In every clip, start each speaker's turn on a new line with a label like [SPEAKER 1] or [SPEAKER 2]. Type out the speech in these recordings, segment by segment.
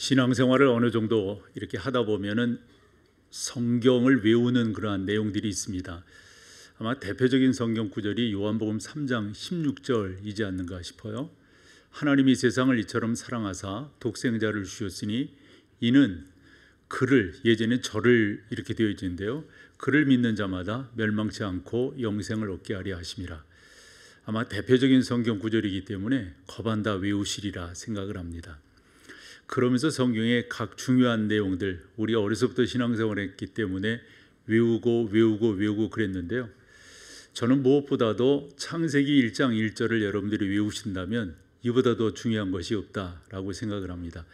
[SPEAKER 1] 신앙생활을 어느 정도 이렇게 하다 보면은 성경을 외우는 그러한 내용들이 있습니다. 아마 대표적인 성경 구절이 요한복음 3장 16절이지 않는가 싶어요. 하나님이 세상을 이처럼 사랑하사 독생자를 주셨으니 이는 그를, 예전에 저를 이렇게 되어 있는데요, 그를 믿는 자마다 멸망치 않고 영생을 얻게 하려 하심이라. 아마 대표적인 성경 구절이기 때문에 거반다 외우시리라 생각을 합니다. 그러면서 성경의 각 중요한 내용들, 우리가 어려서부터 신앙생활을 했기 때문에 외우고 그랬는데요, 저는 무엇보다도 창세기 1장 1절을 여러분들이 외우신다면 이보다 더 중요한 것이 없다라고 생각을 합니다.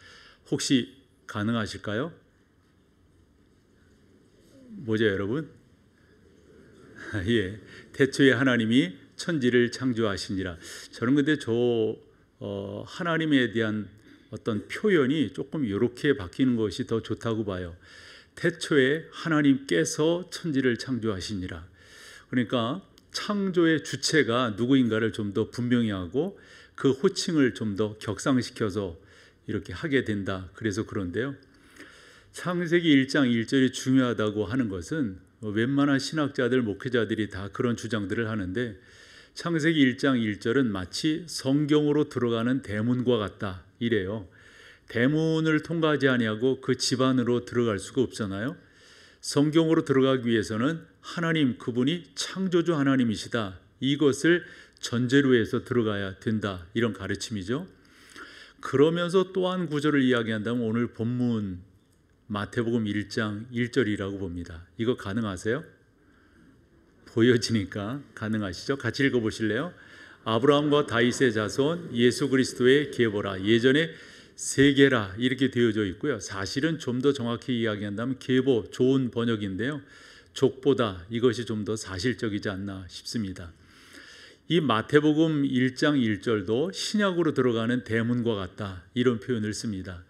[SPEAKER 1] 혹시 가능하실까요? 뭐죠, 여러분? 예, 태초에 하나님이 천지를 창조하시니라. 저는 근데 하나님에 대한 어떤 표현이 조금 이렇게 바뀌는 것이 더 좋다고 봐요. 태초에 하나님께서 천지를 창조하시니라. 그러니까 창조의 주체가 누구인가를 좀 더 분명히 하고 그 호칭을 좀 더 격상시켜서 이렇게 하게 된다. 그래서 그런데요, 창세기 1장 1절이 중요하다고 하는 것은 웬만한 신학자들, 목회자들이 다 그런 주장들을 하는데, 창세기 1장 1절은 마치 성경으로 들어가는 대문과 같다 이래요. 대문을 통과하지 아니하고 그 집 안으로 들어갈 수가 없잖아요. 성경으로 들어가기 위해서는 하나님, 그분이 창조주 하나님이시다, 이것을 전제로 해서 들어가야 된다, 이런 가르침이죠. 그러면서 또 한 구절을 이야기한다면 오늘 본문 마태복음 1장 1절이라고 봅니다. 이거 가능하세요? 보여지니까 가능하시죠? 같이 읽어보실래요? 아브라함과 다윗의 자손 예수 그리스도의 계보라. 예전에 세계라 이렇게 되어져 있고요, 사실은 좀 더 정확히 이야기한다면 계보, 좋은 번역인데요, 족보다, 이것이 좀 더 사실적이지 않나 싶습니다. 이 마태복음 1장 1절도 신약으로 들어가는 대문과 같다, 이런 표현을 씁니다.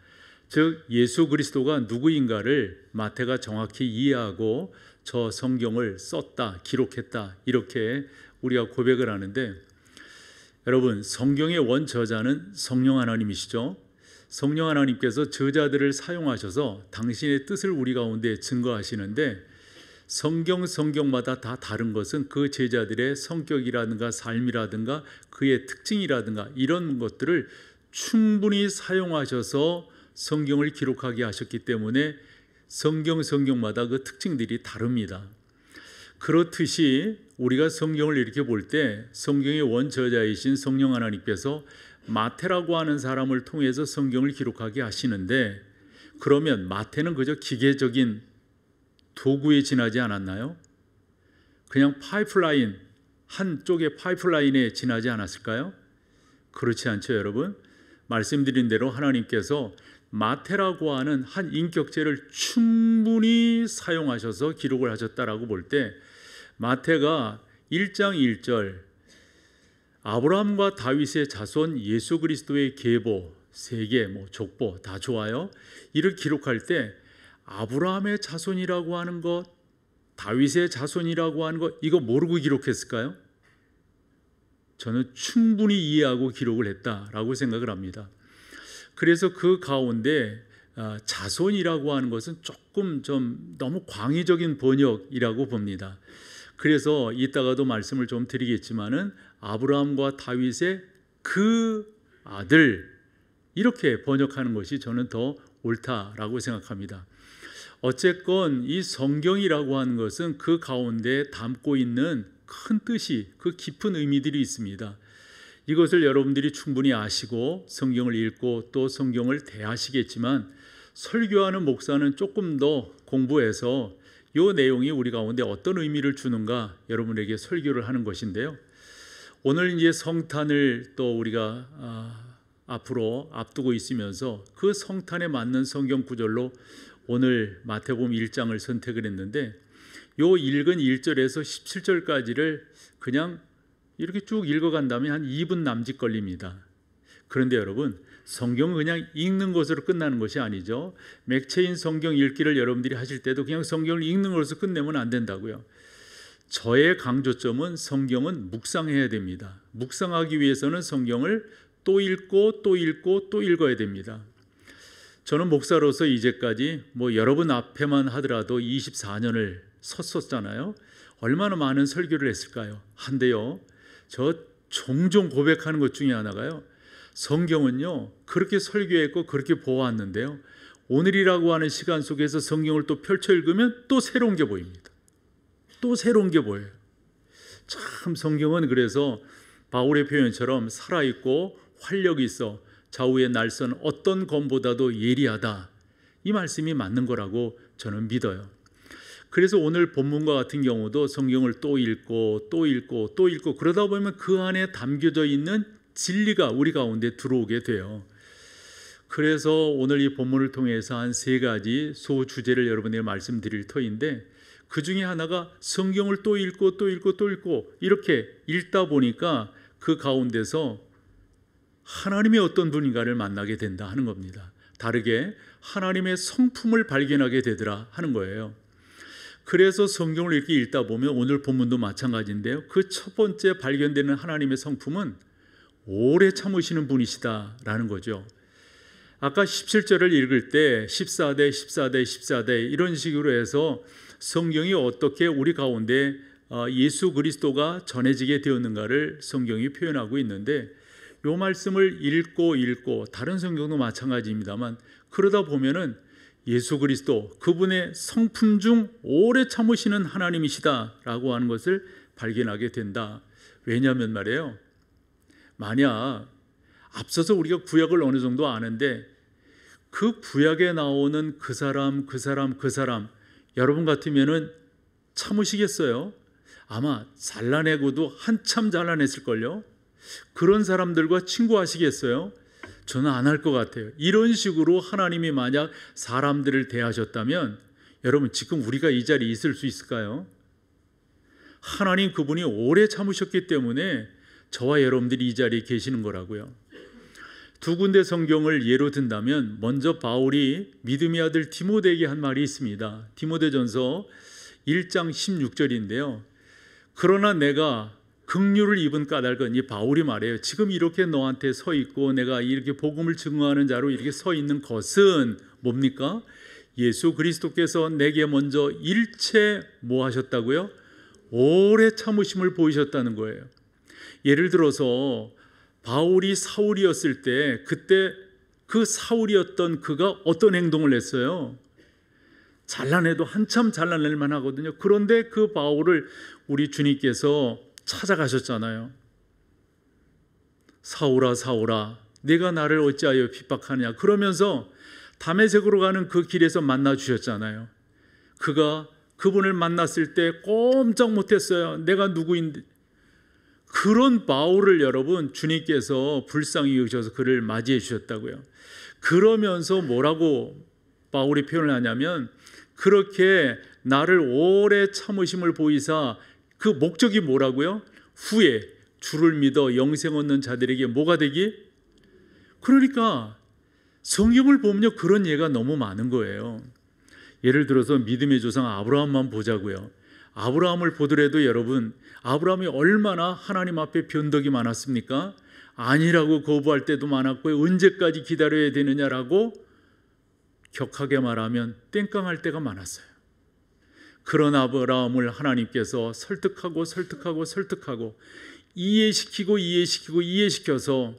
[SPEAKER 1] 즉 예수 그리스도가 누구인가를 마태가 정확히 이해하고 저 성경을 썼다, 기록했다, 이렇게 우리가 고백을 하는데, 여러분, 성경의 원저자는 성령 하나님이시죠. 성령 하나님께서 저자들을 사용하셔서 당신의 뜻을 우리 가운데 증거하시는데, 성경마다 다 다른 것은 그 제자들의 성격이라든가 삶이라든가 그의 특징이라든가 이런 것들을 충분히 사용하셔서 성경을 기록하게 하셨기 때문에 성경마다 그 특징들이 다릅니다. 그렇듯이 우리가 성경을 이렇게 볼 때 성경의 원저자이신 성령 하나님께서 마태라고 하는 사람을 통해서 성경을 기록하게 하시는데, 그러면 마태는 그저 기계적인 도구에 지나지 않았나요? 그냥 파이프라인, 한쪽의 파이프라인에 지나지 않았을까요? 그렇지 않죠, 여러분? 말씀드린 대로 하나님께서 마태라고 하는 한 인격체를 충분히 사용하셔서 기록을 하셨다라고 볼 때, 마태가 1장 1절 아브라함과 다윗의 자손 예수 그리스도의 계보, 세계, 족보 다 좋아요, 이를 기록할 때 아브라함의 자손이라고 하는 것, 다윗의 자손이라고 하는 것, 이거 모르고 기록했을까요? 저는 충분히 이해하고 기록을 했다라고 생각을 합니다. 그래서 그 가운데 자손이라고 하는 것은 조금 좀 너무 광의적인 번역이라고 봅니다. 그래서 이따가도 말씀을 좀 드리겠지만은 아브라함과 다윗의 그 아들, 이렇게 번역하는 것이 저는 더 옳다라고 생각합니다. 어쨌건 이 성경이라고 하는 것은 그 가운데 담고 있는 큰 뜻이, 그 깊은 의미들이 있습니다. 이것을 여러분들이 충분히 아시고 성경을 읽고 또 성경을 대하시겠지만, 설교하는 목사는 조금 더 공부해서 이 내용이 우리 가운데 어떤 의미를 주는가 여러분에게 설교를 하는 것인데요, 오늘 이제 성탄을 또 우리가 앞으로 앞두고 있으면서 그 성탄에 맞는 성경 구절로 오늘 마태복음 1장을 선택을 했는데, 요 읽은 1절에서 17절까지를 그냥 이렇게 쭉 읽어간다면 한 2분 남짓 걸립니다. 그런데 여러분, 성경은 그냥 읽는 것으로 끝나는 것이 아니죠. 맥체인 성경 읽기를 여러분들이 하실 때도 그냥 성경을 읽는 것으로 끝내면 안 된다고요. 저의 강조점은 성경은 묵상해야 됩니다. 묵상하기 위해서는 성경을 또 읽고 또 읽고 또 읽어야 됩니다. 저는 목사로서 이제까지 여러분 앞에만 하더라도 24년을 섰었잖아요. 얼마나 많은 설교를 했을까요? 한데요, 저 종종 고백하는 것 중에 하나가요, 성경은요 그렇게 설교했고 그렇게 보았는데요, 오늘이라고 하는 시간 속에서 성경을 또 펼쳐 읽으면 또 새로운 게 보입니다. 또 새로운 게 보여요. 참 성경은 그래서 바울의 표현처럼 살아있고 활력이 있어 좌우의 날선 어떤 검보다도 예리하다, 이 말씀이 맞는 거라고 저는 믿어요. 그래서 오늘 본문과 같은 경우도 성경을 또 읽고 또 읽고 또 읽고 그러다 보면 그 안에 담겨져 있는 진리가 우리 가운데 들어오게 돼요. 그래서 오늘 이 본문을 통해서 한 3가지 소주제를 여러분에게 말씀드릴 터인데, 그 중에 하나가 성경을 또 읽고 또 읽고 또 읽고 이렇게 읽다 보니까 그 가운데서 하나님의 어떤 분인가를 만나게 된다 하는 겁니다. 다르게 하나님의 성품을 발견하게 되더라 하는 거예요. 그래서 성경을 이렇게 읽다 보면 오늘 본문도 마찬가지인데요, 그 첫 번째 발견되는 하나님의 성품은 오래 참으시는 분이시다라는 거죠. 아까 17절을 읽을 때 14대 14대 14대 이런 식으로 해서 성경이 어떻게 우리 가운데 예수 그리스도가 전해지게 되었는가를 성경이 표현하고 있는데, 이 말씀을 읽고 다른 성경도 마찬가지입니다만 그러다 보면은 예수 그리스도 그분의 성품 중 오래 참으시는 하나님이시다라고 하는 것을 발견하게 된다. 왜냐하면 말이에요, 만약 앞서서 우리가 구약을 어느 정도 아는데 그 구약에 나오는 그 사람 여러분 같으면은 참으시겠어요? 아마 잘라내고도 한참 잘라냈을걸요. 그런 사람들과 친구하시겠어요? 저는 안 할 것 같아요. 이런 식으로 하나님이 만약 사람들을 대하셨다면 여러분 지금 우리가 이 자리에 있을 수 있을까요? 하나님 그분이 오래 참으셨기 때문에 저와 여러분들이 이 자리에 계시는 거라고요. 2군데 성경을 예로 든다면 먼저 바울이 믿음의 아들 디모데에게 한 말이 있습니다. 디모데전서 1장 16절인데요. 그러나 내가 긍휼을 입은 까닭은, 이 바울이 말해요. 지금 이렇게 너한테 서 있고 내가 이렇게 복음을 증거하는 자로 이렇게 서 있는 것은 뭡니까? 예수 그리스도께서 내게 먼저 일체 뭐 하셨다고요? 오래 참으심을 보이셨다는 거예요. 예를 들어서 바울이 사울이었을 때 그때 그 사울이었던 그가 어떤 행동을 했어요? 잘라내도 한참 잘라낼 만하거든요. 그런데 그 바울을 우리 주님께서 찾아가셨잖아요. 사울아 사울아 네가 나를 어찌하여 핍박하느냐, 그러면서 다메섹으로 가는 그 길에서 만나 주셨잖아요. 그분을 만났을 때 꼼짝 못했어요. 내가 누구인데. 그런 바울을 여러분 주님께서 불쌍히 여기셔서 그를 맞이해 주셨다고요. 그러면서 뭐라고 바울이 표현을 하냐면, 그렇게 나를 오래 참으심을 보이사, 그 목적이 뭐라고요? 후에 주를 믿어 영생 얻는 자들에게 뭐가 되기? 그러니까 성경을 보면요 그런 예가 너무 많은 거예요. 예를 들어서 믿음의 조상 아브라함만 보자고요. 아브라함을 보더라도 여러분, 아브라함이 얼마나 하나님 앞에 변덕이 많았습니까? 아니라고 거부할 때도 많았고요. 언제까지 기다려야 되느냐라고 격하게 말하면 땡깡할 때가 많았어요. 그런 아브라함을 하나님께서 설득하고 이해시켜서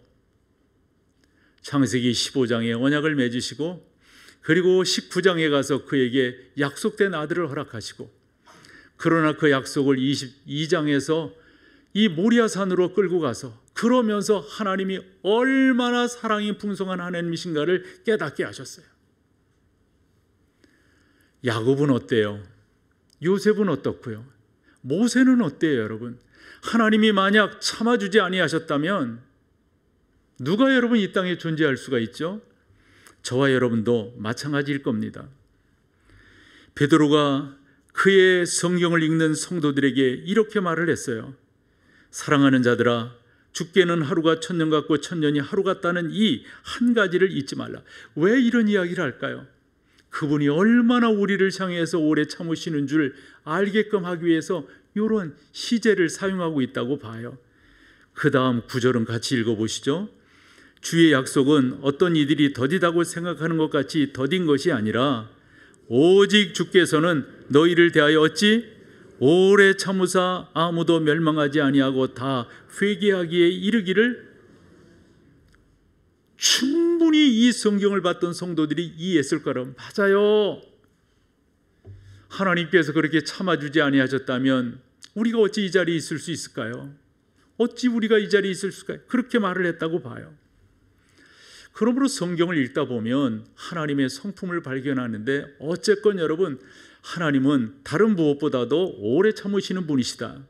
[SPEAKER 1] 창세기 15장에 언약을 맺으시고, 그리고 19장에 가서 그에게 약속된 아들을 허락하시고, 그러나 그 약속을 22장에서 이 모리아산으로 끌고 가서, 그러면서 하나님이 얼마나 사랑이 풍성한 하나님이신가를 깨닫게 하셨어요. 야곱은 어때요? 요셉은 어떻고요? 모세는 어때요, 여러분? 하나님이 만약 참아주지 아니하셨다면 누가 여러분 이 땅에 존재할 수가 있죠? 저와 여러분도 마찬가지일 겁니다. 베드로가 그의 성경을 읽는 성도들에게 이렇게 말을 했어요. 사랑하는 자들아, 죽게는 하루가 1000년 같고 1000년이 하루 같다는 이 한 가지를 잊지 말라. 왜 이런 이야기를 할까요? 그분이 얼마나 우리를 향해서 오래 참으시는 줄 알게끔 하기 위해서 이런 시제를 사용하고 있다고 봐요. 그 다음 구절은 같이 읽어보시죠. 주의 약속은 어떤 이들이 더디다고 생각하는 것 같이 더딘 것이 아니라 오직 주께서는 너희를 대하여 어찌 오래 참으사 아무도 멸망하지 아니하고 다 회개하기에 이르기를. 충분히 이 성경을 봤던 성도들이 이해했을 거라고. 맞아요. 하나님께서 그렇게 참아주지 아니하셨다면 우리가 어찌 이 자리에 있을 수 있을까요? 어찌 우리가 이 자리에 있을 수 있을까요? 그렇게 말을 했다고 봐요. 그러므로 성경을 읽다 보면 하나님의 성품을 발견하는데, 어쨌건 여러분, 하나님은 다른 무엇보다도 오래 참으시는 분이시다.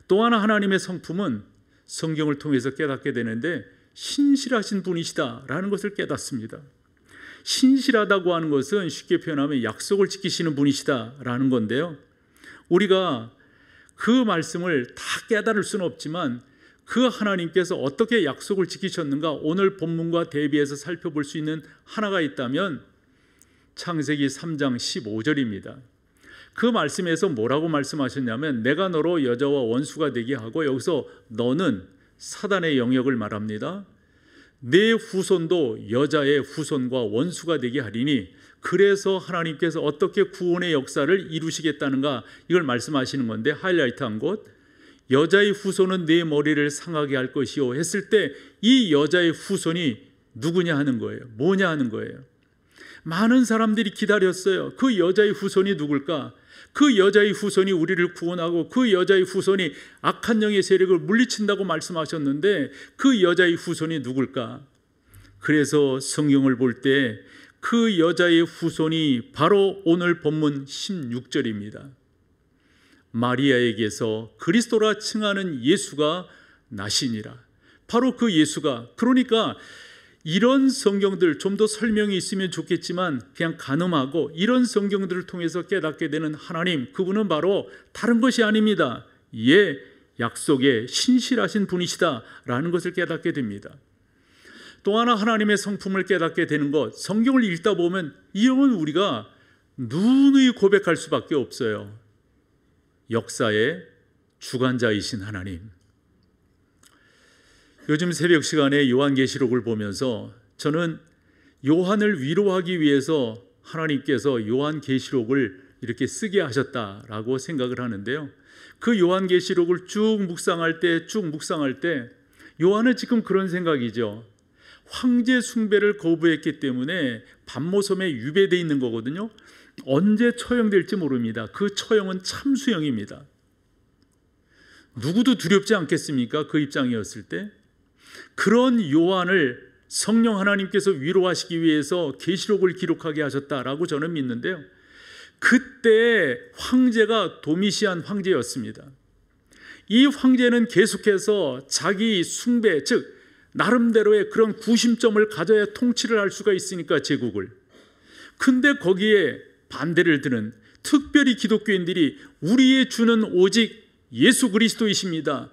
[SPEAKER 1] 또 하나 하나님의 성품은 성경을 통해서 깨닫게 되는데 신실하신 분이시다라는 것을 깨닫습니다. 신실하다고 하는 것은 쉽게 표현하면 약속을 지키시는 분이시다라는 건데요, 우리가 그 말씀을 다 깨달을 수는 없지만 그 하나님께서 어떻게 약속을 지키셨는가 오늘 본문과 대비해서 살펴볼 수 있는 하나가 있다면 창세기 3장 15절입니다. 그 말씀에서 뭐라고 말씀하셨냐면, 내가 너로 여자와 원수가 되게 하고, 여기서 너는 사단의 영역을 말합니다. 내 후손도 여자의 후손과 원수가 되게 하리니, 그래서 하나님께서 어떻게 구원의 역사를 이루시겠다는가, 이걸 말씀하시는 건데, 하이라이트한 곳, 여자의 후손은 내 머리를 상하게 할 것이요 했을 때 이 여자의 후손이 누구냐 하는 거예요. 뭐냐 하는 거예요. 많은 사람들이 기다렸어요. 그 여자의 후손이 누굴까? 그 여자의 후손이 우리를 구원하고 그 여자의 후손이 악한 영의 세력을 물리친다고 말씀하셨는데 그 여자의 후손이 누굴까? 그래서 성경을 볼 때 그 여자의 후손이 바로 오늘 본문 16절입니다. 마리아에게서 그리스도라 칭하는 예수가 나시니라. 바로 그 예수가, 그러니까 이런 성경들 좀 더 설명이 있으면 좋겠지만 그냥 가늠하고 이런 성경들을 통해서 깨닫게 되는 하나님, 그분은 바로 다른 것이 아닙니다. 예, 약속에 신실하신 분이시다라는 것을 깨닫게 됩니다. 또 하나 하나님의 성품을 깨닫게 되는 것, 성경을 읽다 보면 이런 우리가 누누이 고백할 수밖에 없어요. 역사의 주관자이신 하나님. 요즘 새벽 시간에 요한계시록을 보면서 저는 요한을 위로하기 위해서 하나님께서 요한계시록을 이렇게 쓰게 하셨다라고 생각을 하는데요, 그 요한계시록을 쭉 묵상할 때 요한은 지금 그런 생각이죠. 황제 숭배를 거부했기 때문에 반모섬에 유배되어 있는 거거든요. 언제 처형될지 모릅니다. 그 처형은 참수형입니다. 누구도 두렵지 않겠습니까? 그 입장이었을 때. 그런 요한을 성령 하나님께서 위로하시기 위해서 계시록을 기록하게 하셨다라고 저는 믿는데요, 그때 황제가 도미시안 황제였습니다. 이 황제는 계속해서 자기 숭배, 즉 나름대로의 그런 구심점을 가져야 통치를 할 수가 있으니까 제국을. 근데 거기에 반대를 드는 특별히 기독교인들이 우리의 주는 오직 예수 그리스도이십니다.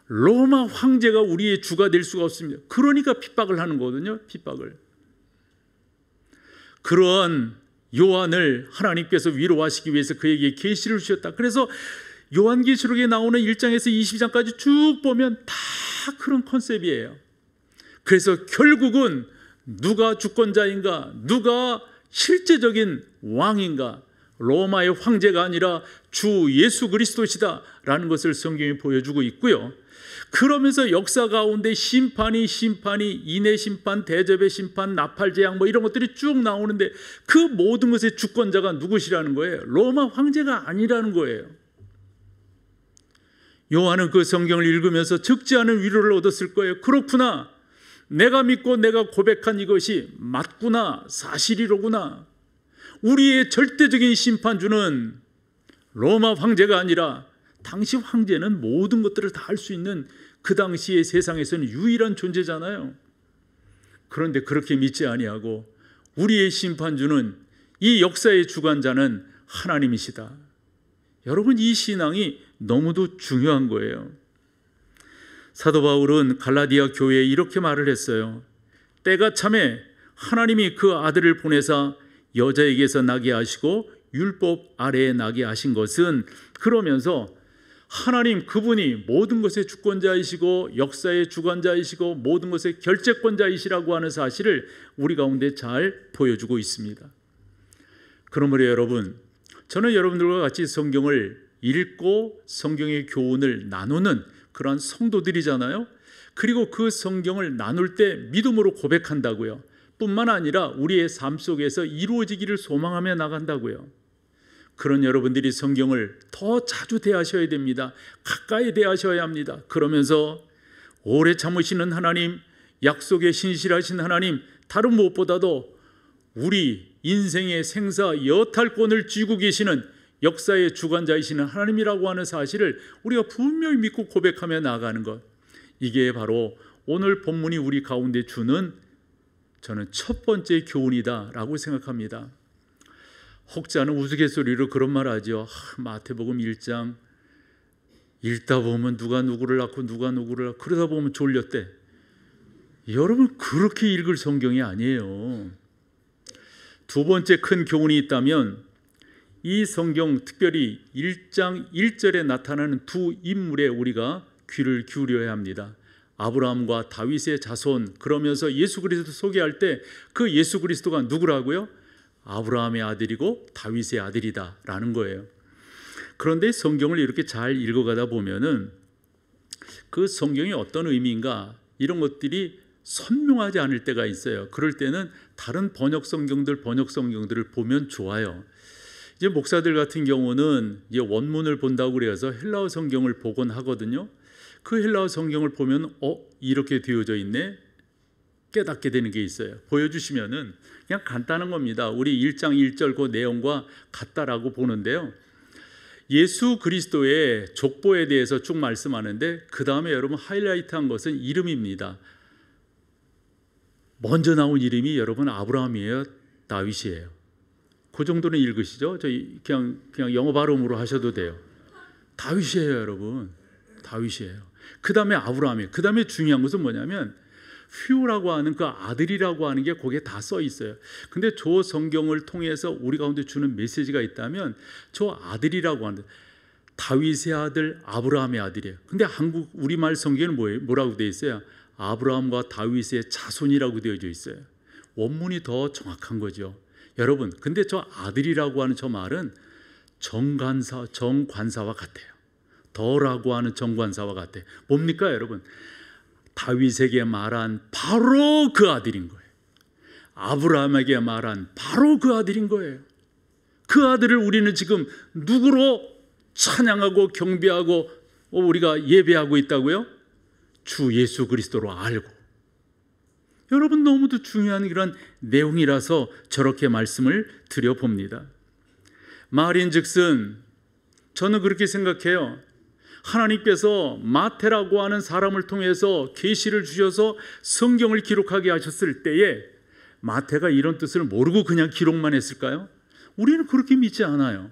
[SPEAKER 1] 로마 황제가 우리의 주가 될 수가 없습니다. 그러니까 핍박을 하는 거거든요. 핍박을. 그런 요한을 하나님께서 위로하시기 위해서 그에게 계시를 주셨다. 그래서 요한계시록에 나오는 1장에서 20장까지 쭉 보면 다 그런 컨셉이에요. 그래서 결국은 누가 주권자인가, 누가 실제적인 왕인가, 로마의 황제가 아니라 주 예수 그리스도시다라는 것을 성경이 보여주고 있고요. 그러면서 역사 가운데 심판이 인의 심판, 대접의 심판, 나팔제약 이런 것들이 쭉 나오는데 그 모든 것의 주권자가 누구시라는 거예요? 로마 황제가 아니라는 거예요. 요한은 그 성경을 읽으면서 적지 않은 위로를 얻었을 거예요. 그렇구나, 내가 믿고 내가 고백한 이것이 맞구나, 사실이로구나. 우리의 절대적인 심판주는 로마 황제가 아니라, 당시 황제는 모든 것들을 다 할 수 있는 그 당시의 세상에서는 유일한 존재잖아요. 그런데 그렇게 믿지 아니하고 우리의 심판주는, 이 역사의 주관자는 하나님이시다. 여러분, 이 신앙이 너무도 중요한 거예요. 사도 바울은 갈라디아 교회에 이렇게 말을 했어요. 때가 참에 하나님이 그 아들을 보내사 여자에게서 나게 하시고 율법 아래에 나게 하신 것은, 그러면서 하나님 그분이 모든 것의 주권자이시고 역사의 주관자이시고 모든 것의 결재권자이시라고 하는 사실을 우리 가운데 잘 보여주고 있습니다. 그러므로 여러분, 저는 여러분들과 같이 성경을 읽고 성경의 교훈을 나누는 그러한 성도들이잖아요. 그리고 그 성경을 나눌 때 믿음으로 고백한다고요. 뿐만 아니라 우리의 삶 속에서 이루어지기를 소망하며 나간다고요. 그런 여러분들이 성경을 더 자주 대하셔야 됩니다. 가까이 대하셔야 합니다. 그러면서 오래 참으시는 하나님, 약속에 신실하신 하나님, 다른 무엇보다도 우리 인생의 생사 여탈권을 쥐고 계시는 역사의 주관자이시는 하나님이라고 하는 사실을 우리가 분명히 믿고 고백하며 나아가는 것, 이게 바로 오늘 본문이 우리 가운데 주는 저는 첫 번째 교훈이다라고 생각합니다. 혹자는 우스갯소리로 그런 말 하죠. 마태복음 1장 읽다 보면 누가 누구를 낳고 누가 누구를 낳고 그러다 보면 졸렸대. 여러분, 그렇게 읽을 성경이 아니에요. 두 번째 큰 교훈이 있다면 이 성경, 특별히 1장 1절에 나타나는 두 인물에 우리가 귀를 기울여야 합니다. 아브라함과 다윗의 자손, 그러면서 예수 그리스도 소개할 때 그 예수 그리스도가 누구라고요? 아브라함의 아들이고 다윗의 아들이다 라는 거예요. 그런데 성경을 이렇게 잘 읽어가다 보면은 그 성경이 어떤 의미인가, 이런 것들이 선명하지 않을 때가 있어요. 그럴 때는 다른 번역 성경들을 보면 좋아요. 이제 목사들 같은 경우는 이제 원문을 본다고 그래서 헬라어 성경을 보곤 하거든요. 그 헬라어 성경을 보면 이렇게 되어져 있네, 깨닫게 되는 게 있어요. 보여주시면은 그냥 간단한 겁니다. 우리 1장 1절 그 내용과 같다라고 보는데요. 예수 그리스도의 족보에 대해서 쭉 말씀하는데 그 다음에 여러분 하이라이트한 것은 이름입니다. 먼저 나온 이름이 여러분 아브라함이에요, 다윗이에요. 그 정도는 읽으시죠? 저희 그냥 영어 발음으로 하셔도 돼요. 다윗이에요, 여러분. 다윗이에요. 그 다음에 아브라함이에요. 그 다음에 중요한 것은 뭐냐면 퓨라고 하는 그 아들이라고 하는 게 거기에 다 써 있어요. 근데 저 성경을 통해서 우리 가운데 주는 메시지가 있다면 저 아들이라고 하는, 다윗의 아들, 아브라함의 아들이에요. 근데 우리말 성경에는 뭐라고 되어 있어요? 아브라함과 다윗의 자손이라고 되어져 있어요. 원문이 더 정확한 거죠. 여러분, 근데 저 아들이라고 하는 저 말은 정관사와 같아요. 더라고 하는 정관사와 같아요. 뭡니까 여러분? 다윗에게 말한 바로 그 아들인 거예요. 아브라함에게 말한 바로 그 아들인 거예요. 그 아들을 우리는 지금 누구로 찬양하고 경배하고 우리가 예배하고 있다고요? 주 예수 그리스도로 알고. 여러분, 너무도 중요한 이런 내용이라서 저렇게 말씀을 드려봅니다. 말인즉슨 저는 그렇게 생각해요. 하나님께서 마태라고 하는 사람을 통해서 계시를 주셔서 성경을 기록하게 하셨을 때에 마태가 이런 뜻을 모르고 그냥 기록만 했을까요? 우리는 그렇게 믿지 않아요.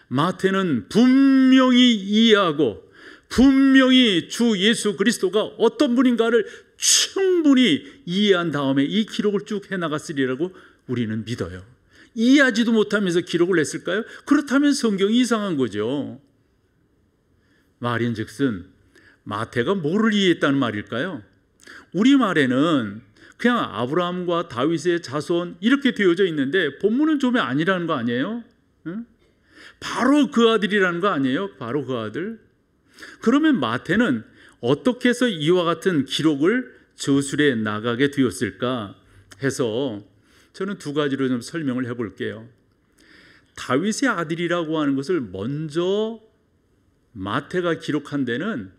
[SPEAKER 1] 마태는 분명히 이해하고 분명히 주 예수 그리스도가 어떤 분인가를 충분히 이해한 다음에 이 기록을 쭉 해나갔으리라고 우리는 믿어요. 이해하지도 못하면서 기록을 했을까요? 그렇다면 성경이 이상한 거죠. 말인즉슨 마태가 뭐를 이해했다는 말일까요? 우리말에는 그냥 아브라함과 다윗의 자손 이렇게 되어져 있는데 본문은 좀 아니라는 거 아니에요? 응? 바로 그 아들이라는 거 아니에요? 바로 그 아들. 그러면 마태는 어떻게 해서 이와 같은 기록을 저술해 나가게 되었을까 해서 저는 두 가지로 좀 설명을 해볼게요. 다윗의 아들이라고 하는 것을 먼저 마태가 기록한 데는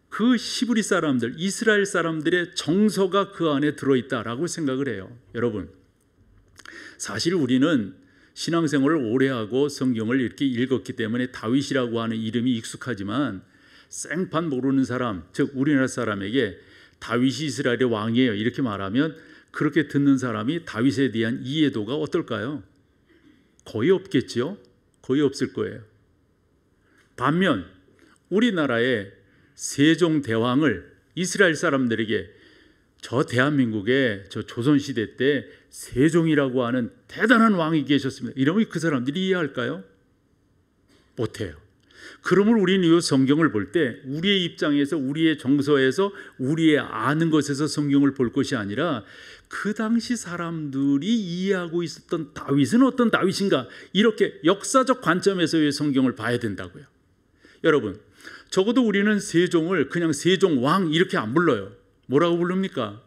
[SPEAKER 1] 그 히브리 사람들, 이스라엘 사람들의 정서가 그 안에 들어있다라고 생각을 해요. 여러분, 사실 우리는 신앙생활을 오래 하고 성경을 이렇게 읽었기 때문에 다윗이라고 하는 이름이 익숙하지만 생판 모르는 사람, 즉 우리나라 사람에게 다윗이 이스라엘의 왕이에요 이렇게 말하면 그렇게 듣는 사람이 다윗에 대한 이해도가 어떨까요? 거의 없겠죠. 거의 없을 거예요. 반면 우리나라의 세종대왕을 이스라엘 사람들에게 저 대한민국의 저 조선시대 때 세종이라고 하는 대단한 왕이 계셨습니다 이러면 그 사람들이 이해할까요? 못해요. 그러므로 우리는 이 성경을 볼 때 우리의 입장에서, 우리의 정서에서, 우리의 아는 것에서 성경을 볼 것이 아니라 그 당시 사람들이 이해하고 있었던 다윗은 어떤 다윗인가, 이렇게 역사적 관점에서의 성경을 봐야 된다고요. 여러분, 적어도 우리는 세종을 그냥 세종왕 이렇게 안 불러요. 뭐라고 부릅니까?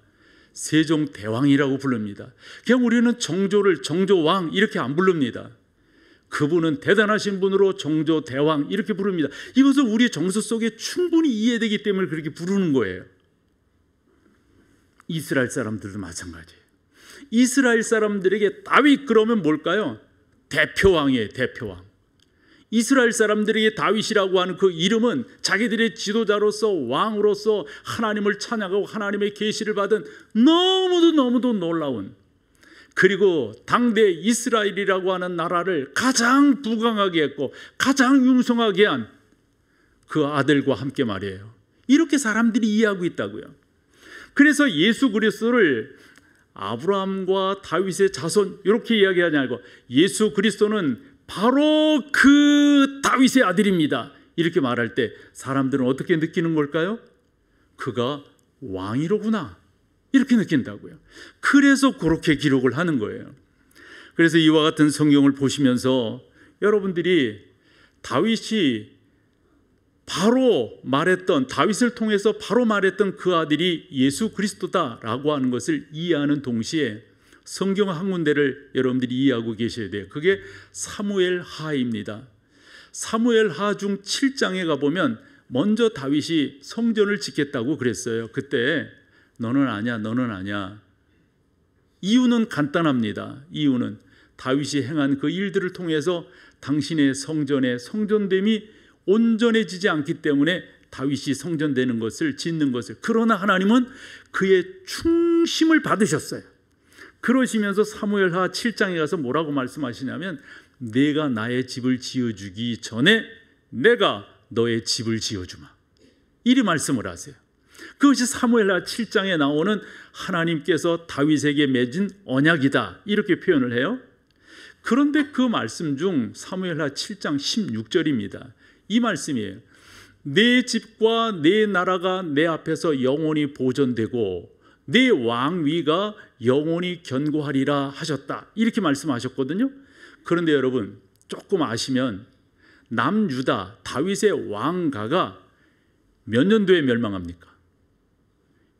[SPEAKER 1] 세종대왕이라고 부릅니다. 그냥 우리는 정조를 정조왕 이렇게 안 부릅니다. 그분은 대단하신 분으로 정조대왕 이렇게 부릅니다. 이것은 우리 정서 속에 충분히 이해되기 때문에 그렇게 부르는 거예요. 이스라엘 사람들도 마찬가지예요. 이스라엘 사람들에게 다윗 그러면 뭘까요? 대표왕이에요. 대표왕. 이스라엘 사람들에게 다윗이라고 하는 그 이름은 자기들의 지도자로서, 왕으로서 하나님을 찬양하고 하나님의 계시를 받은 너무도 놀라운, 그리고 당대 이스라엘이라고 하는 나라를 가장 부강하게 했고 가장 융성하게 한 그 아들과 함께 말이에요. 이렇게 사람들이 이해하고 있다고요. 그래서 예수 그리스도를 아브라함과 다윗의 자손 이렇게 이야기하지 않고 예수 그리스도는 바로 그 다윗의 아들입니다 이렇게 말할 때 사람들은 어떻게 느끼는 걸까요? 그가 왕이로구나 이렇게 느낀다고요. 그래서 그렇게 기록을 하는 거예요. 그래서 이와 같은 성경을 보시면서 여러분들이 다윗이 바로 말했던, 다윗을 통해서 바로 말했던 그 아들이 예수 그리스도다라고 하는 것을 이해하는 동시에 성경 한 군데를 여러분들이 이해하고 계셔야 돼요. 그게 사무엘 하입니다. 사무엘 하 중 7장에 가보면 먼저 다윗이 성전을 짓겠다고 그랬어요. 그때 너는 아냐. 이유는 간단합니다. 이유는 다윗이 행한 그 일들을 통해서 당신의 성전의 성전됨이 온전해지지 않기 때문에 다윗이 성전되는 것을, 짓는 것을, 그러나 하나님은 그의 충심을 받으셨어요. 그러시면서 사무엘하 7장에 가서 뭐라고 말씀하시냐면 내가 나의 집을 지어주기 전에 내가 너의 집을 지어주마 이리 말씀을 하세요. 그것이 사무엘하 7장에 나오는 하나님께서 다윗에게 맺은 언약이다 이렇게 표현을 해요. 그런데 그 말씀 중 사무엘하 7장 16절입니다. 이 말씀이에요. 내 집과 내 나라가 내 앞에서 영원히 보존되고 내 왕위가 영원히 견고하리라 하셨다 이렇게 말씀하셨거든요. 그런데 여러분 조금 아시면 남유다 다윗의 왕가가 몇 년도에 멸망합니까?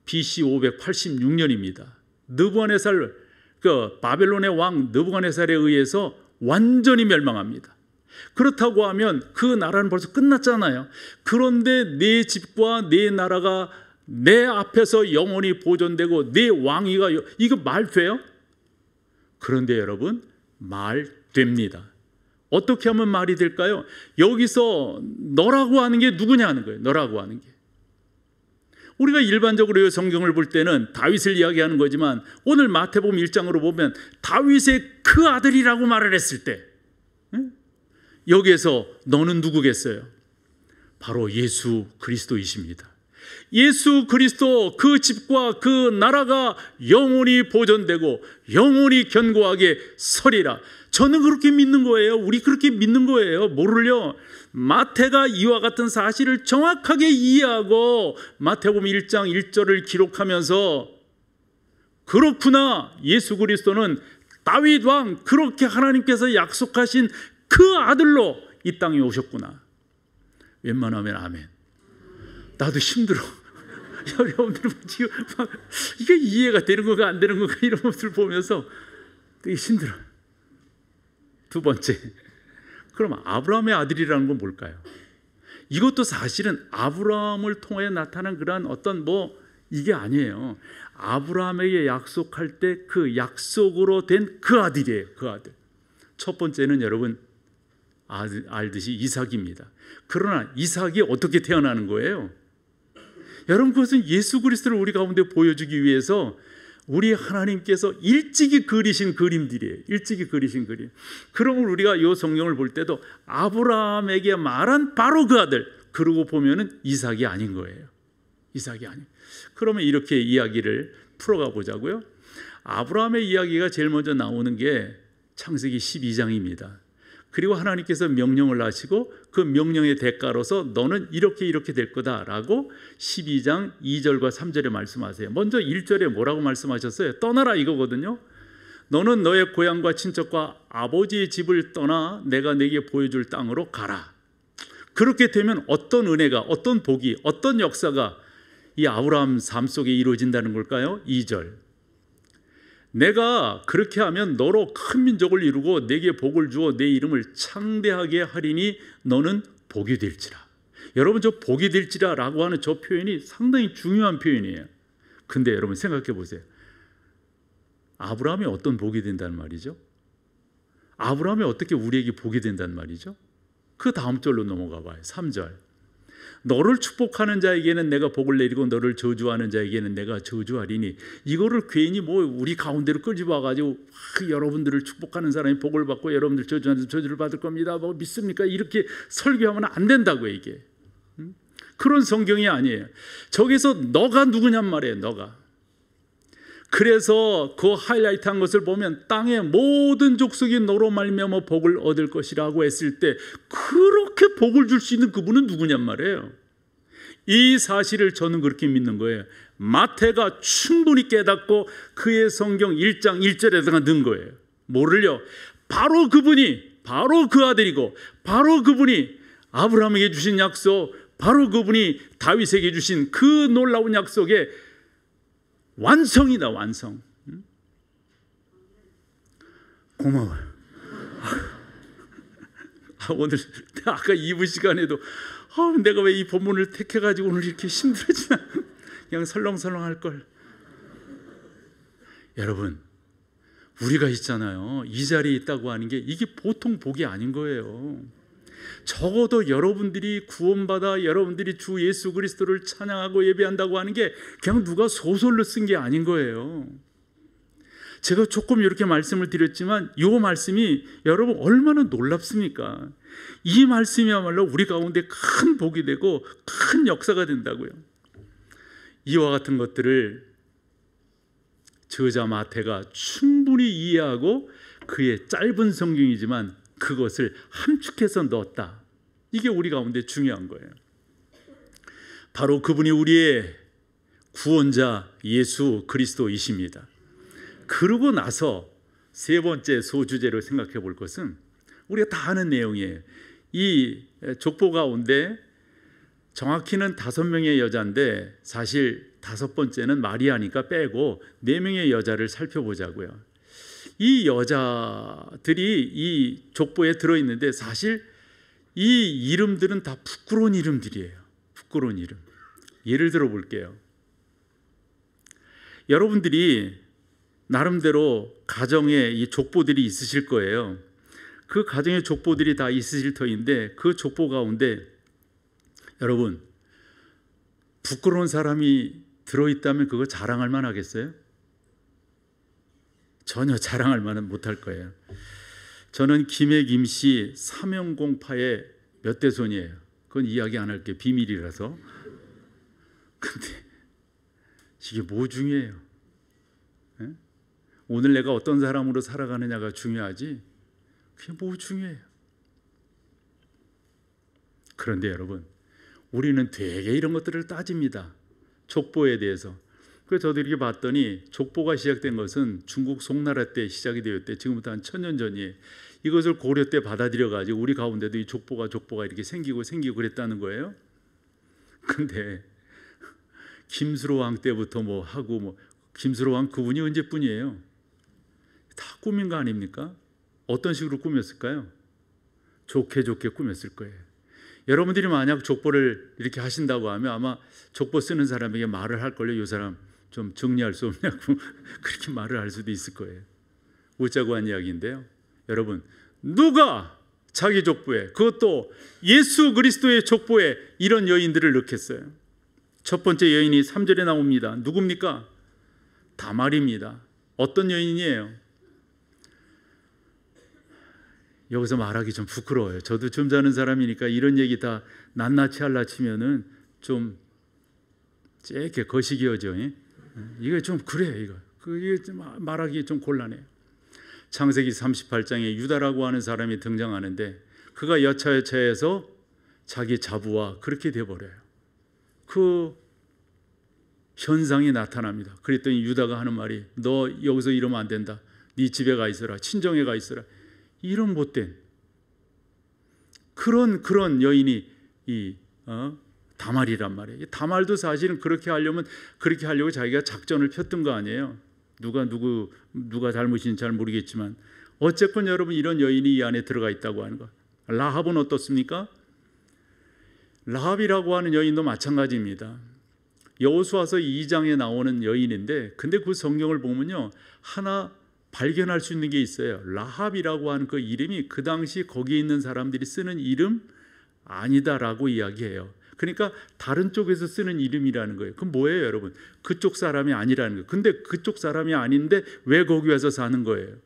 [SPEAKER 1] BC 586년입니다. 느부갓네살, 그 바벨론의 왕 느부갓네살에 의해서 완전히 멸망합니다. 그렇다고 하면 그 나라는 벌써 끝났잖아요. 그런데 내 집과 내 나라가 내 앞에서 영원히 보존되고 내 왕위가, 이거 말 돼요? 그런데 여러분 말 됩니다. 어떻게 하면 말이 될까요? 여기서 너라고 하는 게 누구냐 하는 거예요. 너라고 하는 게. 우리가 일반적으로 성경을 볼 때는 다윗을 이야기하는 거지만 오늘 마태복음 1장으로 보면 다윗의 그 아들이라고 말을 했을 때 여기에서 너는 누구겠어요? 바로 예수 그리스도이십니다. 예수 그리스도 그 집과 그 나라가 영원히 보존되고 영원히 견고하게 서리라. 저는 그렇게 믿는 거예요. 우리 그렇게 믿는 거예요. 뭐를요? 마태가 이와 같은 사실을 정확하게 이해하고 마태복음 1장 1절을 기록하면서 그렇구나, 예수 그리스도는 다윗 왕, 그렇게 하나님께서 약속하신 그 아들로 이 땅에 오셨구나. 웬만하면 아멘. 나도 힘들어. 여러분들 지금 막 이게 이해가 되는 건가 안 되는 건가 이런 것들 보면서 되게 힘들어. 두 번째, 그럼 아브라함의 아들이라는 건 뭘까요? 이것도 사실은 아브라함을 통해 나타난 그런 어떤 이게 아니에요. 아브라함에게 약속할 때 그 약속으로 된 그 아들이에요. 그 아들. 첫 번째는 여러분 알듯이 이삭입니다. 그러나 이삭이 어떻게 태어나는 거예요? 여러분, 그것은 예수 그리스도를 우리 가운데 보여주기 위해서 우리 하나님께서 일찍이 그리신 그림들이에요. 일찍이 그리신 그림. 그러면 우리가 이 성경을 볼 때도 아브라함에게 말한 바로 그 아들, 그러고 보면은 이삭이 아닌 거예요. 이삭이 아닌. 그러면 이렇게 이야기를 풀어가 보자고요. 아브라함의 이야기가 제일 먼저 나오는 게 창세기 12장입니다. 그리고 하나님께서 명령을 하시고 그 명령의 대가로서 너는 이렇게 이렇게 될 거다라고 12장 2절과 3절에 말씀하세요. 먼저 1절에 뭐라고 말씀하셨어요? 떠나라 이거거든요. 너는 너의 고향과 친척과 아버지의 집을 떠나 내가 네게 보여줄 땅으로 가라. 그렇게 되면 어떤 은혜가, 어떤 복이, 어떤 역사가 이 아브라함 삶 속에 이루어진다는 걸까요? 2절. 내가 그렇게 하면 너로 큰 민족을 이루고 내게 복을 주어 내 이름을 창대하게 하리니 너는 복이 될지라. 여러분, 저 복이 될지라 라고 하는 저 표현이 상당히 중요한 표현이에요. 근데 여러분 생각해 보세요. 아브라함이 어떤 복이 된다는 말이죠? 아브라함이 어떻게 우리에게 복이 된다는 말이죠? 그 다음 절로 넘어가 봐요. 3절. 너를 축복하는 자에게는 내가 복을 내리고 너를 저주하는 자에게는 내가 저주하리니. 이거를 괜히 뭐 우리 가운데로 끌집어가지고 여러분들을 축복하는 사람이 복을 받고 여러분들 저주하는 저주를 받을 겁니다. 뭐 믿습니까? 이렇게 설교하면 안 된다고요, 이게. 그런 성경이 아니에요. 저기서 너가 누구냔 말이에요, 너가. 그래서 그 하이라이트한 것을 보면 땅의 모든 족속이 너로 말미암아 복을 얻을 것이라고 했을 때 그렇게 복을 줄 수 있는 그분은 누구냔 말이에요. 이 사실을 저는 그렇게 믿는 거예요. 마태가 충분히 깨닫고 그의 성경 1장 1절에다가 넣은 거예요. 뭐를요? 바로 그분이, 바로 그 아들이고 바로 그분이 아브라함에게 주신 약속, 바로 그분이 다윗에게 주신 그 놀라운 약속의 완성이다, 완성. 고마워요. 오늘 아까 2부 시간에도 내가 왜 이 본문을 택해가지고 오늘 이렇게 힘들어지나, 그냥 설렁설렁 할걸. 여러분, 우리가 있잖아요, 이 자리에 있다고 하는 게 이게 보통 복이 아닌 거예요. 적어도 여러분들이 구원받아 여러분들이 주 예수 그리스도를 찬양하고 예배한다고 하는 게 그냥 누가 소설로 쓴 게 아닌 거예요. 제가 조금 이렇게 말씀을 드렸지만 이 말씀이 여러분 얼마나 놀랍습니까? 이 말씀이야말로 우리 가운데 큰 복이 되고 큰 역사가 된다고요. 이와 같은 것들을 저자 마태가 충분히 이해하고 그의 짧은 성경이지만 그것을 함축해서 넣었다. 이게 우리 가운데 중요한 거예요. 바로 그분이 우리의 구원자 예수 그리스도이십니다. 그러고 나서 세 번째 소주제로 생각해 볼 것은 우리가 다 아는 내용이에요. 이 족보 가운데 정확히는 5명의 여자인데 사실 5번째는 마리아니까 빼고 4명의 여자를 살펴보자고요. 이 여자들이 이 족보에 들어있는데 사실 이 이름들은 다 부끄러운 이름들이에요. 부끄러운 이름. 예를 들어 볼게요. 여러분들이 나름대로 가정에 이 족보들이 있으실 거예요. 그 가정의 족보들이 다 있으실 터인데 그 족보 가운데 여러분 부끄러운 사람이 들어있다면 그거 자랑할 만하겠어요? 전혀 자랑할 만은 못할 거예요. 저는 김해 김씨 삼형공파의 몇 대손이에요. 그건 이야기 안 할게요. 비밀이라서. 근데 이게 뭐 중요해요? 에? 오늘 내가 어떤 사람으로 살아가느냐가 중요하지 그게 뭐 중요해요? 그런데 여러분 우리는 되게 이런 것들을 따집니다. 족보에 대해서. 그래서 저도 이렇게 봤더니 족보가 시작된 것은 중국 송나라 때 시작이 되었대. 지금부터 한 1000년 전이에요. 이것을 고려 때 받아들여 가지고 우리 가운데도 이 족보가 이렇게 생기고 그랬다는 거예요. 근데 김수로 왕 때부터 뭐 하고 뭐 김수로 왕 그분이 언제뿐이에요? 다 꾸민 거 아닙니까? 어떤 식으로 꾸몄을까요? 좋게 꾸몄을 거예요. 여러분들이 만약 족보를 이렇게 하신다고 하면 아마 족보 쓰는 사람에게 말을 할 걸요. 이 사람 좀 정리할 수 없냐고 그렇게 말을 할 수도 있을 거예요. 웃자고 한 이야기인데요. 여러분 누가 자기 족보에, 그것도 예수 그리스도의 족보에 이런 여인들을 넣겠어요? 첫 번째 여인이 3절에 나옵니다. 누굽니까? 다말입니다. 어떤 여인이에요? 여기서 말하기 좀 부끄러워요. 저도 점잖은 사람이니까 이런 얘기 다 낱낱이 하려 치면은 좀 쬐게 거시기하죠. 이게 좀 그래요. 이게 좀 말하기 좀 곤란해요. 창세기 38장에 유다라고 하는 사람이 등장하는데 그가 여차여차해서 자기 자부와 그렇게 돼버려요. 그 현상이 나타납니다. 그랬더니 유다가 하는 말이 너 여기서 이러면 안 된다. 네 집에 가 있어라. 친정에 가 있어라. 이런 못된 그런 여인이 이 다말이란 말이에요. 다말도 사실은 그렇게 하려고 자기가 작전을 폈던 거 아니에요. 누가 잘못인지 잘 모르겠지만 어쨌건 여러분 이런 여인이 이 안에 들어가 있다고 하는 거. 라합은 어떻습니까? 라합이라고 하는 여인도 마찬가지입니다. 여호수아서 2장에 나오는 여인인데 근데 그 성경을 보면요 하나 발견할 수 있는 게 있어요. 라합이라고 하는 그 이름이 그 당시 거기에 있는 사람들이 쓰는 이름 아니다라고 이야기해요. 그러니까 다른 쪽에서 쓰는 이름이라는 거예요. 그럼 뭐예요 여러분? 그쪽 사람이 아니라는 거예요. 근데 그쪽 사람이 아닌데 왜 거기 와서 사는 거예요?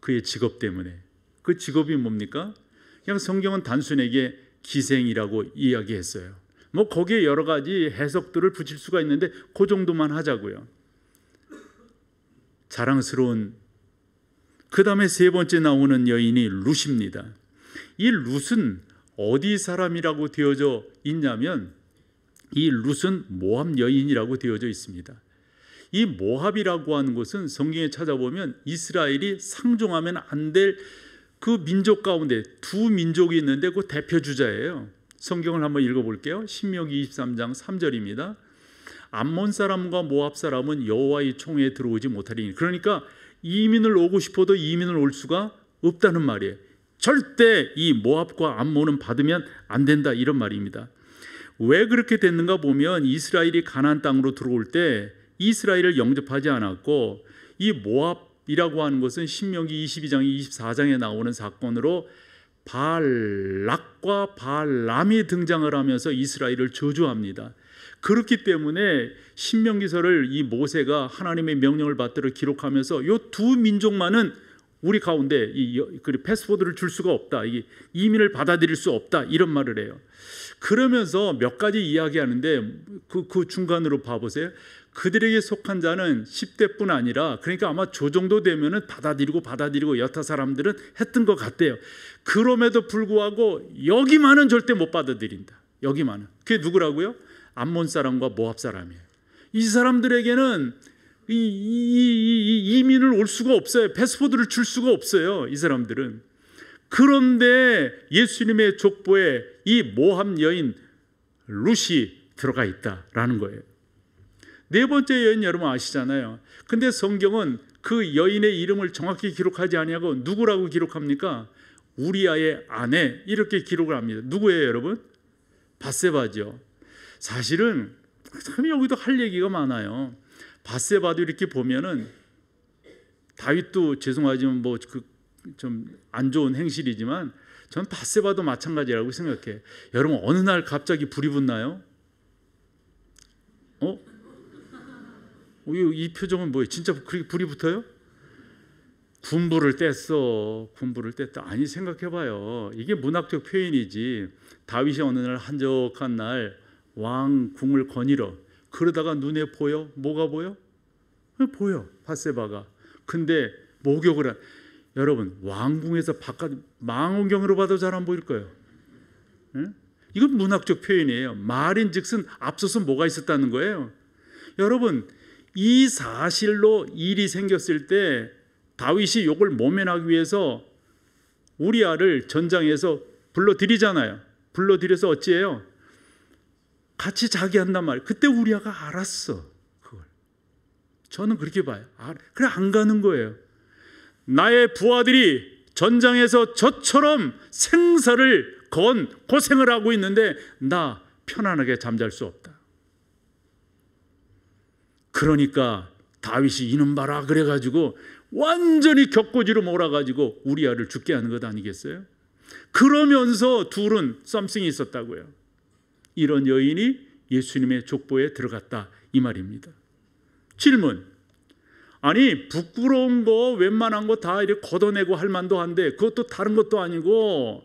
[SPEAKER 1] 그의 직업 때문에. 그 직업이 뭡니까? 그냥 성경은 단순하게 기생이라고 이야기했어요. 뭐 거기에 여러 가지 해석들을 붙일 수가 있는데 그 정도만 하자고요. 자랑스러운 그 다음에 세 번째 나오는 여인이 룻입니다. 이 룻은 어디 사람이라고 되어져 있냐면 이 룻은 모압 여인이라고 되어져 있습니다. 이 모압이라고 하는 곳은 성경에 찾아보면 이스라엘이 상종하면 안 될 그 민족 가운데 두 민족이 있는데 그 대표 주자예요. 성경을 한번 읽어볼게요. 신명기 23장 3절입니다. 암몬 사람과 모압 사람은 여호와의 총회에 들어오지 못하리니. 그러니까 이민을 오고 싶어도 이민을 올 수가 없다는 말이에요. 절대 이 모압과 암몬은 받으면 안 된다 이런 말입니다. 왜 그렇게 됐는가 보면 이스라엘이 가나안 땅으로 들어올 때 이스라엘을 영접하지 않았고 이 모압이라고 하는 것은 신명기 22장 24장에 나오는 사건으로 발락과 발람이 등장을 하면서 이스라엘을 저주합니다. 그렇기 때문에 신명기서를 이 모세가 하나님의 명령을 받들어 기록하면서 이 두 민족만은 우리 가운데 패스포드를 줄 수가 없다. 이민을 받아들일 수 없다. 이런 말을 해요. 그러면서 몇 가지 이야기하는데 그 중간으로 봐보세요. 그들에게 속한 자는 10대뿐 아니라 그러니까 아마 저 정도 되면은 받아들이고 여타 사람들은 했던 것 같대요. 그럼에도 불구하고 여기만은 절대 못 받아들인다. 여기만은. 그게 누구라고요? 암몬 사람과 모압 사람이에요. 이 사람들에게는 이민을 올 수가 없어요. 패스포드를 줄 수가 없어요. 이 사람들은. 그런데 예수님의 족보에 이 모압 여인 룻이 들어가 있다라는 거예요. 네 번째 여인 여러분 아시잖아요. 근데 성경은 그 여인의 이름을 정확히 기록하지 아니하고 누구라고 기록합니까? 우리아의 아내 이렇게 기록을 합니다. 누구예요 여러분? 밧세바죠. 사실은 참 여기도 할 얘기가 많아요. 밧세바도 이렇게 보면은 다윗도 죄송하지만 뭐 좀 안 좋은 행실이지만 전 밧세바도 마찬가지라고 생각해. 여러분 어느 날 갑자기 불이 붙나요? 이 표정은 뭐예요? 진짜 그렇게 불이 붙어요? 군부를 뗐다. 아니 생각해봐요. 이게 문학적 표현이지. 다윗이 어느 날 한적한 날 왕궁을 거닐어. 그러다가 눈에 보여? 뭐가 보여? 보여. 밧세바가. 근데 목욕을 여러분 왕궁에서 바깥 망원경으로 봐도 잘 안 보일 거예요. 응? 이건 문학적 표현이에요. 말인즉슨 앞서서 뭐가 있었다는 거예요. 여러분 이 사실로 일이 생겼을 때 다윗이 욕을 모면하기 위해서 우리아를 전장에서 불러들이잖아요. 불러들여서 어찌해요? 같이 자기 한단 말이에요. 그때 우리아가 알았어. 그걸. 저는 그렇게 봐요. 그래 안 가는 거예요. 나의 부하들이 전장에서 저처럼 생사를 건 고생을 하고 있는데 나 편안하게 잠잘 수 없다. 그러니까 다윗이 이놈 봐라 그래가지고 완전히 격고지로 몰아가지고 우리아를 죽게 하는 것 아니겠어요? 그러면서 둘은 썸씽이 있었다고요. 이런 여인이 예수님의 족보에 들어갔다 이 말입니다. 질문. 아니 부끄러운 거 웬만한 거 다 이렇게 걷어내고 할 만도 한데 그것도 다른 것도 아니고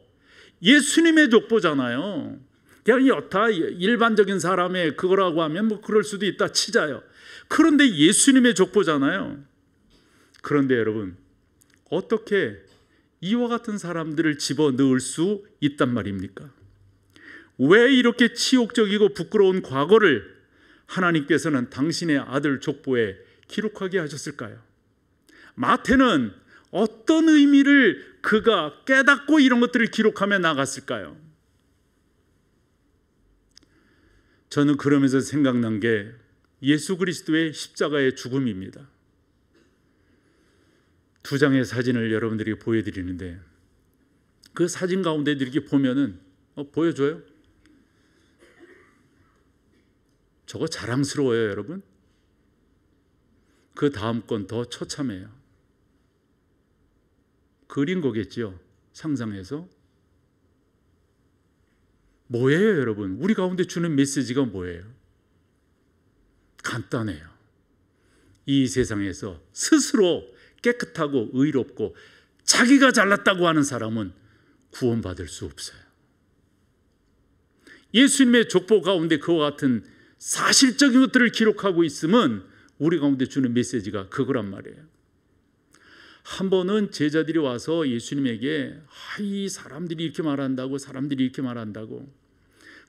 [SPEAKER 1] 예수님의 족보잖아요. 그냥 여타 일반적인 사람의 그거라고 하면 뭐 그럴 수도 있다 치자요. 그런데 예수님의 족보잖아요. 그런데 여러분 어떻게 이와 같은 사람들을 집어넣을 수 있단 말입니까? 왜 이렇게 치욕적이고 부끄러운 과거를 하나님께서는 당신의 아들 족보에 기록하게 하셨을까요? 마태는 어떤 의미를 그가 깨닫고 이런 것들을 기록하며 나갔을까요? 저는 그러면서 생각난 게 예수 그리스도의 십자가의 죽음입니다. 두 장의 사진을 여러분들에게 보여드리는데 그 사진 가운데 이렇게 보면은 보여줘요? 저거 자랑스러워요, 여러분? 그 다음 건 더 처참해요. 그린 거겠지요, 상상해서. 뭐예요, 여러분? 우리 가운데 주는 메시지가 뭐예요? 간단해요. 이 세상에서 스스로 깨끗하고 의롭고 자기가 잘났다고 하는 사람은 구원받을 수 없어요. 예수님의 족보 가운데 그와 같은 사실적인 것들을 기록하고 있으면 우리 가운데 주는 메시지가 그거란 말이에요. 한 번은 제자들이 와서 예수님에게 이 사람들이 이렇게 말한다고, 사람들이 이렇게 말한다고.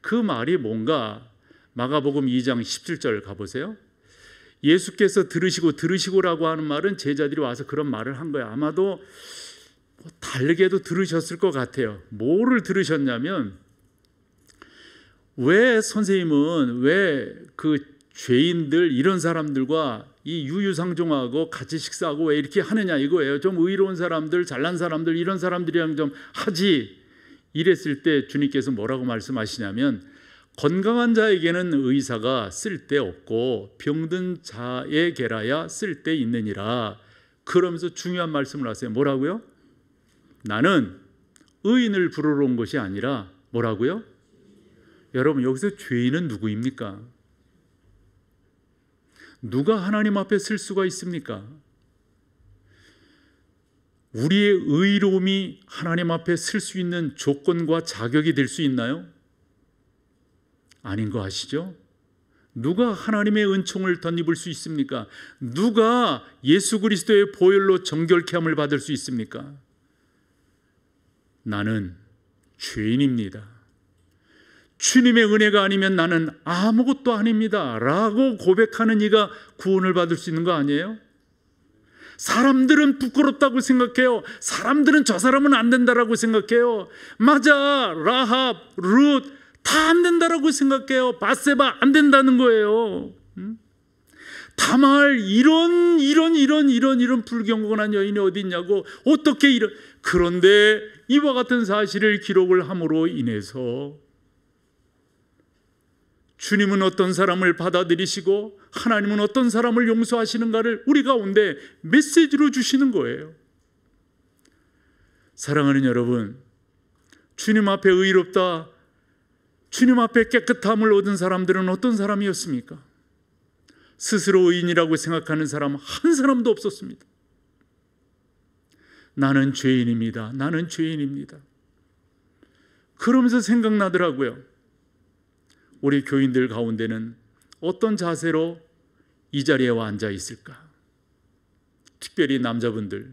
[SPEAKER 1] 그 말이 뭔가 마가복음 2장 17절 가보세요. 예수께서 들으시고라고 하는 말은 제자들이 와서 그런 말을 한 거예요. 아마도 다르게도 들으셨을 것 같아요. 뭐를 들으셨냐면, 왜 선생님은 왜 그 죄인들 이런 사람들과 이 유유상종하고 같이 식사하고 왜 이렇게 하느냐 이거예요. 좀 의로운 사람들, 잘난 사람들 이런 사람들이랑 좀 하지. 이랬을 때 주님께서 뭐라고 말씀하시냐면, 건강한 자에게는 의사가 쓸데없고 병든 자에게라야 쓸데있느니라. 그러면서 중요한 말씀을 하세요. 뭐라고요? 나는 의인을 부르러 온 것이 아니라 뭐라고요? 여러분, 여기서 죄인은 누구입니까? 누가 하나님 앞에 설 수가 있습니까? 우리의 의로움이 하나님 앞에 설 수 있는 조건과 자격이 될 수 있나요? 아닌 거 아시죠? 누가 하나님의 은총을 덧입을 수 있습니까? 누가 예수 그리스도의 보혈로 정결케 함을 받을 수 있습니까? 나는 죄인입니다. 주님의 은혜가 아니면 나는 아무것도 아닙니다 라고 고백하는 이가 구원을 받을 수 있는 거 아니에요? 사람들은 부끄럽다고 생각해요. 사람들은 저 사람은 안 된다라고 생각해요. 맞아, 라합, 룻 다 안 된다라고 생각해요. 밧세바 안 된다는 거예요. 다말 이런 불경건한 여인이 어디 있냐고. 어떻게 이런. 그런데 이와 같은 사실을 기록을 함으로 인해서 주님은 어떤 사람을 받아들이시고 하나님은 어떤 사람을 용서하시는가를 우리 가운데 메시지로 주시는 거예요. 사랑하는 여러분, 주님 앞에 의롭다, 주님 앞에 깨끗함을 얻은 사람들은 어떤 사람이었습니까? 스스로 의인이라고 생각하는 사람 한 사람도 없었습니다. 나는 죄인입니다. 나는 죄인입니다. 그러면서 생각나더라고요. 우리 교인들 가운데는 어떤 자세로 이 자리에 와 앉아 있을까? 특별히 남자분들,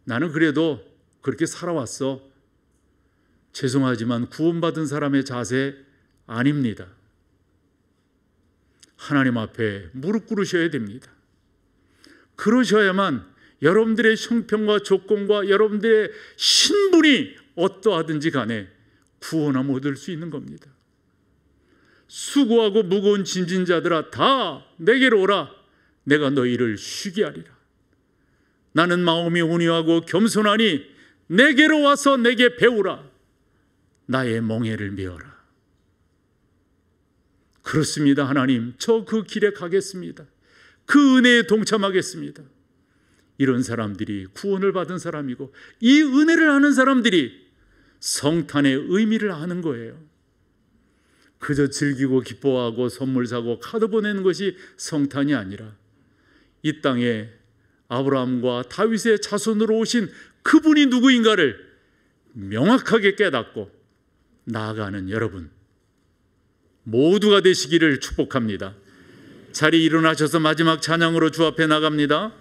[SPEAKER 1] 나는 그래도 그렇게 살아왔어. 죄송하지만 구원받은 사람의 자세 아닙니다. 하나님 앞에 무릎 꿇으셔야 됩니다. 그러셔야만 여러분들의 형편과 조건과 여러분들의 신분이 어떠하든지 간에 구원함 얻을 수 있는 겁니다. 수고하고 무거운 짐진 자들아 다 내게로 오라. 내가 너희를 쉬게 하리라. 나는 마음이 온유하고 겸손하니 내게로 와서 내게 배우라. 나의 멍에를 메어라. 그렇습니다. 하나님, 저 그 길에 가겠습니다. 그 은혜에 동참하겠습니다. 이런 사람들이 구원을 받은 사람이고 이 은혜를 아는 사람들이 성탄의 의미를 아는 거예요. 그저 즐기고 기뻐하고 선물 사고 카드 보내는 것이 성탄이 아니라 이 땅에 아브라함과 다윗의 자손으로 오신 그분이 누구인가를 명확하게 깨닫고 나아가는 여러분 모두가 되시기를 축복합니다. 자리 일어나셔서 마지막 찬양으로 주 앞에 나갑니다.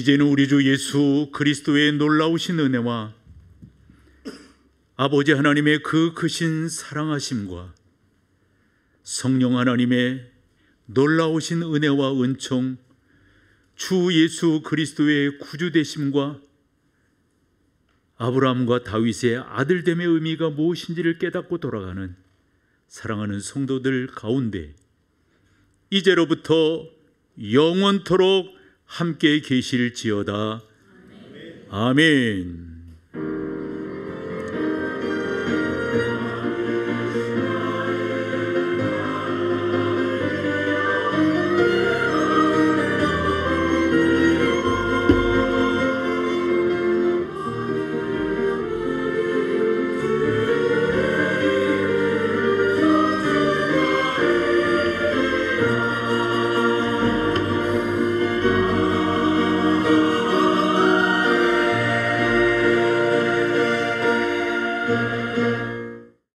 [SPEAKER 1] 이제는 우리 주 예수 그리스도의 놀라우신 은혜와 아버지 하나님의 그 크신 사랑하심과 성령 하나님의 놀라우신 은혜와 은총, 주 예수 그리스도의 구주되심과 아브라함과 다윗의 아들됨의 의미가 무엇인지를 깨닫고 돌아가는 사랑하는 성도들 가운데 이제로부터 영원토록 함께 계실지어다. 아멘.